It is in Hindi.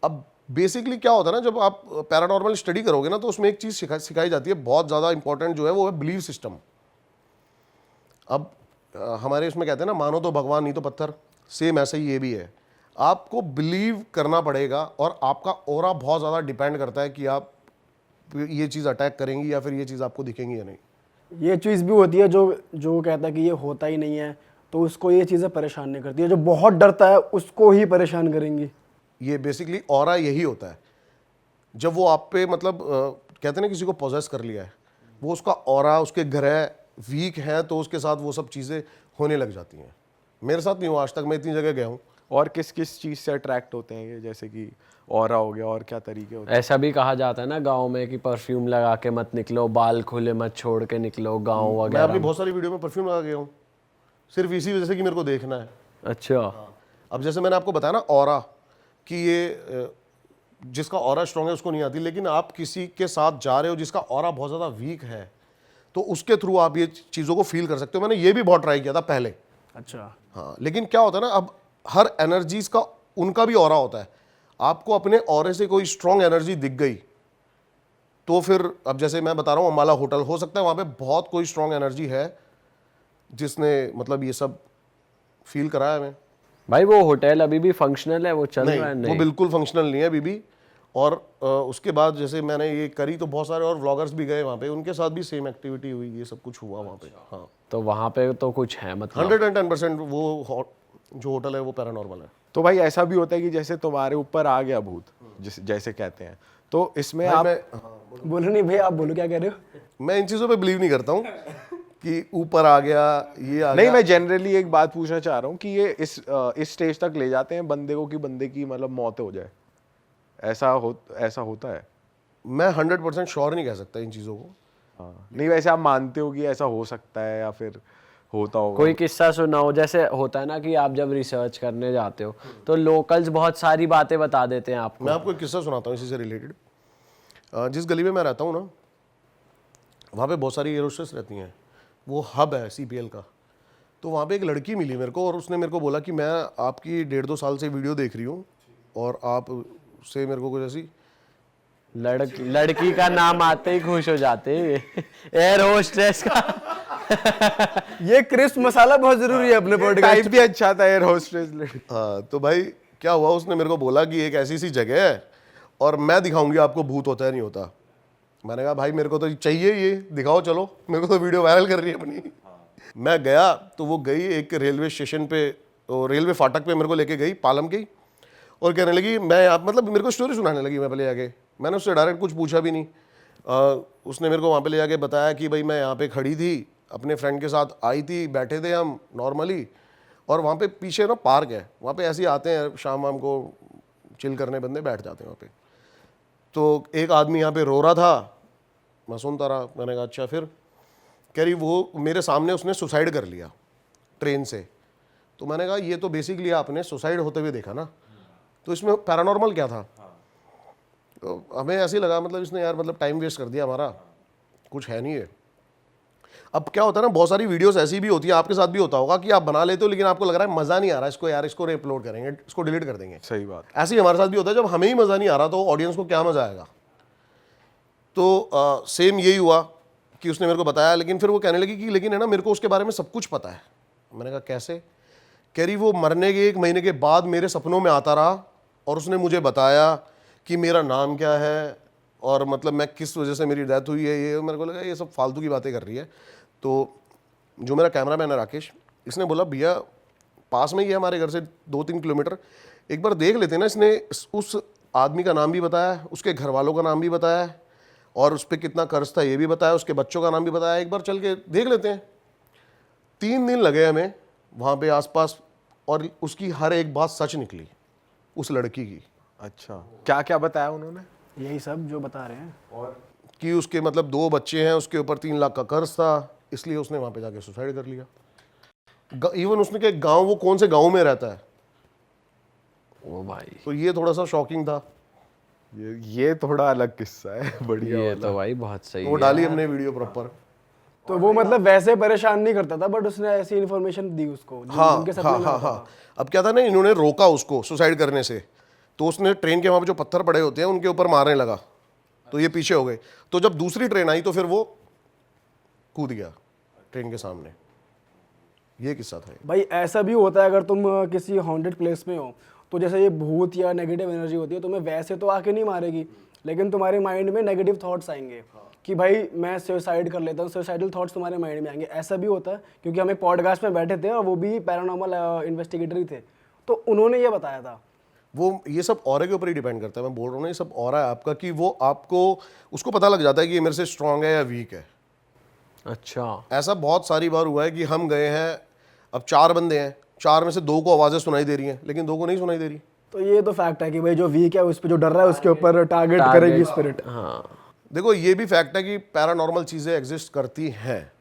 अब बेसिकली क्या होता है ना, जब आप पैरानॉर्मल स्टडी करोगे ना तो उसमें एक चीज़ सिखाई जाती है बहुत ज़्यादा इंपॉर्टेंट, जो है वो है बिलीव सिस्टम। अब हमारे इसमें कहते हैं ना, मानो तो भगवान नहीं तो पत्थर, सेम ऐसे ही ये भी है। आपको बिलीव करना पड़ेगा और आपका ऑरा बहुत ज़्यादा डिपेंड करता है कि आप ये चीज़ अटैक करेंगी या फिर ये चीज़ आपको दिखेंगी या नहीं। ये चीज़ भी होती है जो जो कहता है कि ये होता ही नहीं है, तो उसको ये चीज़ें परेशान नहीं करती है। जो बहुत डरता है उसको ही परेशान करेंगी। ये बेसिकली ऑरा यही होता है, जब वो आप पे मतलब कहते हैं ना किसी को पोजेस कर लिया है, वो उसका ऑरा, उसके ग्रह वीक है तो उसके साथ वो सब चीज़ें होने लग जाती हैं। मेरे साथ नहीं हुआ आज तक, मैं इतनी जगह गया हूँ। और किस किस चीज़ से अट्रैक्ट होते हैं ये, जैसे कि ऑरा हो गया, और क्या तरीके होते ऐसा भी कहा जाता है ना गांव में कि परफ्यूम लगा के मत निकलो, बाल खुले मत छोड़ के निकलो गांव मैं वगैरह अपनी में। बहुत सारी वीडियो में परफ्यूम लगा गया हूँ, सिर्फ इसी वजह से कि मेरे को देखना है। अच्छा। अब जैसे मैंने आपको बताया ना ऑरा, कि ये जिसका ऑरा स्ट्रांग है उसको नहीं आती, लेकिन आप किसी के साथ जा रहे हो जिसका ऑरा बहुत ज़्यादा वीक है, तो उसके थ्रू आप ये चीज़ों को फील कर सकते हो। मैंने ये भी बहुत ट्राई किया था पहले। अच्छा। हाँ, लेकिन क्या होता है ना, अब हर एनर्जीज का उनका भी ऑरा होता है। आपको अपने ऑरे से कोई स्ट्रांग एनर्जी दिख गई तो फिर, अब जैसे मैं बता रहा हूँ अम्बाला होटल, हो सकता है वहाँ पे बहुत कोई स्ट्रांग एनर्जी है जिसने मतलब ये सब फील कराया हमें। भाई वो होटल अभी भी फंक्शनल है, वो चल नहीं, रहा है? वो नहीं, बिल्कुल फंक्शनल नहीं है अभी भी। और उसके बाद जैसे मैंने ये करी तो बहुत सारे और व्लॉगर्स भी गए वहाँ पे, उनके साथ भी सेम एक्टिविटी हुई, ये सब कुछ हुआ वहाँ पे। हाँ, तो वहाँ पे तो कुछ है मतलब? 110% वो जो होटल है वो पैरानॉर्मल है। तो भाई ऐसा भी होता है कि जैसे तुम्हारे ऊपर आ गया भूत, जैसे कहते हैं, तो इसमें भाई आप बोलो नहीं भैया, आप बोलो क्या कह रहे हो। मैं इन चीज़ों पे बिलीव नहीं करता हूँ कि ऊपर आ गया, ये आ नहीं, गया। मैं जनरली एक बात पूछना चाह रहा हूँ कि ये इस स्टेज तक ले जाते हैं बंदे को कि बंदे की मतलब मौत हो जाए, ऐसा होता है? मैं 100% श्योर नहीं कह सकता इन चीज़ों को। हाँ, नहीं वैसे आप मानते हो कि ऐसा हो सकता है या फिर होता होगा? कोई किस्सा सुनाओ, जैसे होता है ना कि आप जब रिसर्च करने जाते हो तो लोकल्स बहुत सारी बातें बता देते हैं आपको। मैं आपको एक किस्सा सुनाता हूँ इसी से रिलेटेड। जिस गली में मैं रहता हूँ ना, वहाँ पे बहुत सारी एयर होस्टेस रहती हैं, वो हब है CPL का। तो वहाँ पे एक लड़की मिली मेरे को और उसने मेरे को बोला कि मैं आपकी 1.5-2 साल से वीडियो देख रही हूँ और आप से मेरे को कुछ ऐसी लड़की का नाम आते ही खुश हो जाते एयर होस्टेस का। ये क्रिस्प मसाला बहुत जरूरी है अपने टाइप पॉडकास्ट। भी अच्छा था एयर होस्टेस। हाँ, तो भाई क्या हुआ, उसने मेरे को बोला कि एक ऐसी सी जगह है और मैं दिखाऊंगी आपको भूत होता है नहीं होता। मैंने कहा भाई मेरे को तो चाहिए, ये दिखाओ, चलो, मेरे को तो वीडियो वायरल कर रही है अपनी। मैं गया तो वो गई एक रेलवे स्टेशन पे, रेलवे फाटक पे मेरे को लेके गई पालम की, और कहने लगी मैं आप मतलब मेरे को स्टोरी सुनाने लगी। मैं पहले आके, मैंने उससे डायरेक्ट कुछ पूछा भी नहीं। उसने मेरे को वहाँ पे ले जाके बताया कि भाई मैं यहाँ पे खड़ी थी, अपने फ्रेंड के साथ आई थी, बैठे थे हम नॉर्मली, और वहाँ पे पीछे ना पार्क है, वहाँ पे ऐसे ही आते हैं शाम वाम को चिल करने बंदे, बैठ जाते हैं वहाँ पे। तो एक आदमी यहाँ पे रो रहा था, मैं सुनता रहा। मैंने कहा अच्छा, फिर कह रही वो मेरे सामने उसने सुसाइड कर लिया ट्रेन से। तो मैंने कहा ये तो बेसिकली आपने सुसाइड होते हुए देखा ना, तो इसमें पैरानॉर्मल क्या था? तो हमें ऐसे ही लगा मतलब इसने यार मतलब टाइम वेस्ट कर दिया हमारा, कुछ है नहीं है। अब क्या होता है ना, बहुत सारी वीडियोस ऐसी भी होती है, आपके साथ भी होता होगा कि आप बना लेते हो लेकिन आपको लग रहा है मज़ा नहीं आ रहा इसको, यार इसको अपलोड करेंगे, इसको डिलीट कर देंगे। सही बात। ऐसे ही हमारे साथ भी होता है, जब हमें ही मज़ा नहीं आ रहा तो ऑडियंस को क्या मज़ा आएगा। तो सेम यही हुआ कि उसने मेरे को बताया, लेकिन फिर वो कहने लगी कि लेकिन है ना मेरे को उसके बारे में सब कुछ पता है। मैंने कहा कैसे? कह रही वो मरने के 1 महीने के बाद मेरे सपनों में आता रहा और उसने मुझे बताया कि मेरा नाम क्या है और मतलब मैं किस वजह से मेरी डेथ हुई है। ये मेरे को लगा ये सब फालतू की बातें कर रही है। तो जो मेरा कैमरामैन है राकेश, इसने बोला भैया पास में ही है हमारे घर से 2-3 किलोमीटर, एक बार देख लेते हैं ना। इसने उस आदमी का नाम भी बताया, उसके घर वालों का नाम भी बताया और उस पर कितना कर्ज था ये भी बताया, उसके बच्चों का नाम भी बताया। एक बार चल के देख लेते हैं। 3 दिन लगे हमें वहाँ पे आसपास, और उसकी हर एक बात सच निकली उस लड़की की। अच्छा, क्या क्या बताया उन्होंने? यही सब जो बता रहे हैं। और कि उसके मतलब 2 बच्चे हैं, उसके ऊपर 3 लाख का कर्ज था, इसलिए उसने वहाँ पे जाके सुसाइड कर लिया। इवन उसने के गांव, वो कौन से गांव में रहता है। ओ भाई, तो ये थोड़ा सा शॉकिंग था। ये थोड़ा अलग किस्सा है, बढ़िया ये वाला। तो भाई बहुत सही वो है। डाली हमने वीडियो प्रॉपर। तो वो मतलब वैसे परेशान नहीं करता था, बट उसने ऐसी इन्फॉर्मेशन दी उसको हाँ जिनके सपने हाँ में हाँ आता हाँ। अब क्या था ना, इन्होंने रोका उसको सुसाइड करने से, तो उसने ट्रेन के वहाँ पे जो पत्थर पड़े होते हैं उनके ऊपर मारने लगा, तो ये पीछे हो गए। तो जब दूसरी ट्रेन आई तो फिर वो कूद गया ट्रेन के सामने। ये किस्सा था। भाई ऐसा भी होता है अगर तुम किसी हॉन्टेड प्लेस में हो, तो जैसे ये भूत या नेगेटिव एनर्जी होती है, तुम्हें वैसे तो आके नहीं मारेगी, लेकिन तुम्हारे माइंड में नेगेटिव थॉट्स आएंगे कि भाई मैं सुसाइड कर लेता हूँ, सुसाइडल थॉट्स तुम्हारे माइंड में आएंगे। ऐसा भी होता है, क्योंकि हम एक पॉडकास्ट में बैठे थे और वो भी पैरानॉर्मल इन्वेस्टिगेटर ही थे, तो उन्होंने ये बताया था। वो ये सब ऑरा के ऊपर ही डिपेंड करता है। मैं बोल रहा हूँ ना, ये सब ऑरा है आपका, कि वो आपको उसको पता लग जाता है कि ये मेरे से स्ट्रांग है या वीक है। अच्छा, ऐसा बहुत सारी बार हुआ है कि हम गए हैं, अब 4 बंदे हैं, 4 में से 2 को आवाज़ें सुनाई दे रही हैं लेकिन 2 को नहीं सुनाई दे रही। तो ये तो फैक्ट है कि भाई जो वीक है उस पर जो डर रहा है उसके ऊपर टारगेट करेगी स्पिरिट। हाँ, देखो ये भी फैक्ट है कि पैरानॉर्मल चीज़ें एग्जिस्ट करती हैं।